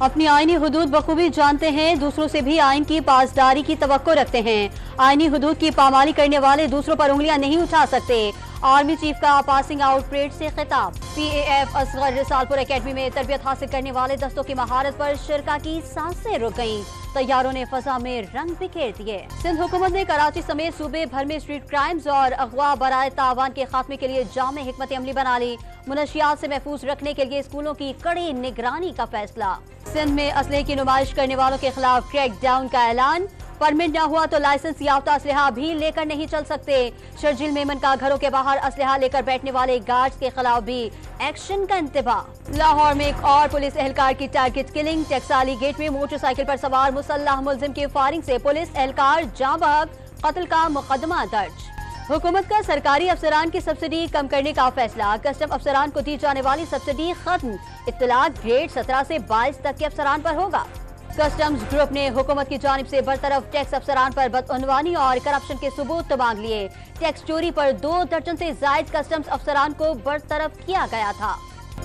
अपनी आईनी हुदूद बखूबी जानते हैं, दूसरों से भी आइन की पासदारी की तवक्को रखते हैं। आईनी हुदूद की पामाली करने वाले दूसरों पर उंगलियां नहीं उठा सकते। आर्मी चीफ का पासिंग आउट परेड से खिताब। PAF असगर रिसालपुर एकेडमी में तरबियत हासिल करने वाले दस्तों की महारत पर शिरका की सांसें रुक गईं। तैयारों ने फजा में रंग बिखेर दिए। सिंध हुकूमत ने कराची समेत सूबे भर में स्ट्रीट क्राइम्स और अगवा बराए तावान के खात्मे के लिए जामे हिकमत अमली बना ली। मुनशियात से महफूज रखने के लिए स्कूलों की कड़ी निगरानी का फैसला। सिंध में असलहे की नुमाइश करने वालों के खिलाफ क्रैक डाउन का ऐलान। परमिट न हुआ तो लाइसेंस याफ्ता असलहा भी लेकर नहीं चल सकते। शर्जील मेमन का घरों के बाहर असलहा लेकर बैठने वाले गार्ड्स के खिलाफ भी एक्शन का इंतबाह। लाहौर में एक और पुलिस एहलकार की टारगेट किलिंग। टैक्साली गेट में मोटरसाइकिल पर सवार मुसल्लह मुलजिम की फायरिंग से पुलिस एहलकार जाँ बहक, कत्ल का मुकदमा दर्ज। हुकूमत का सरकारी अफसरान की सब्सिडी कम करने का फैसला। कस्टम अफसरान को दी जाने वाली सब्सिडी खत्म। इत्तलाक ग्रेड 17 से 22 तक के अफसरान पर होगा। कस्टम्स ग्रुप ने हुकूमत की जानिब से बरतरफ टैक्स अफसरान पर बदअनवानी और करप्शन के सबूत मांग लिए। टैक्स चोरी पर 2 दर्जन से जायद कस्टम्स अफसरान को बरतरफ किया गया था।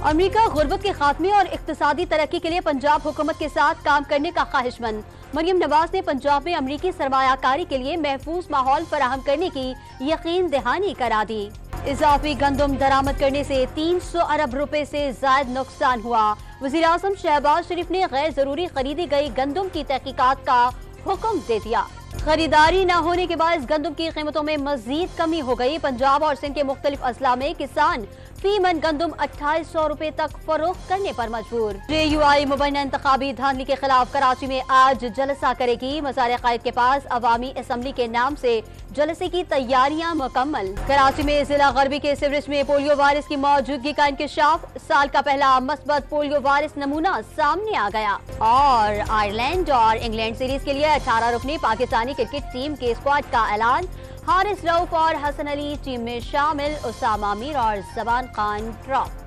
अमेरिका गुर्बत के खात्मे और इक्तिसादी तरक्की के लिए पंजाब हुकूमत के साथ काम करने का ख्वाहिशमंद। मरियम नवाज ने पंजाब में अमरीकी सरमायाकारी के लिए महफूज माहौल फराहम करने की यकीन दहानी करा दी। इजाफी गंदम दरामद करने से 300 अरब रुपए से जायद नुकसान हुआ। वज़ीर आज़म शहबाज शरीफ ने गैर जरूरी खरीदी गई गंदम की तहकीकात का हुक्म दे दिया। खरीदारी न होने के बाद गंदम की कीमतों में मजीद कमी हो गई। पंजाब और सिंध के मुख्तलिफ अजला में किसान फी मन गंदम 2800 रुपए तक फरोख्त करने पर मजबूर। JUI मुबैना इंतखाबी धांधली के खिलाफ कराची में आज जलसा करेगी। मज़ार कायद के पास अवामी असम्बली के नाम से जलसे की तैयारियां मुकम्मल। कराची में जिला गरबी के सिवरेज में पोलियो वायरस की मौजूदगी का इंकशाफ। साल का पहला मस्बत पोलियो वायरस नमूना सामने आ गया। और आयरलैंड और इंग्लैंड सीरीज के लिए 18 रुकनी पाकिस्तानी क्रिकेट टीम के स्क्वाड का ऐलान। हारिस रऊफ और हसन अली टीम में शामिल। उसामा मीर और जबान खान ड्रॉप।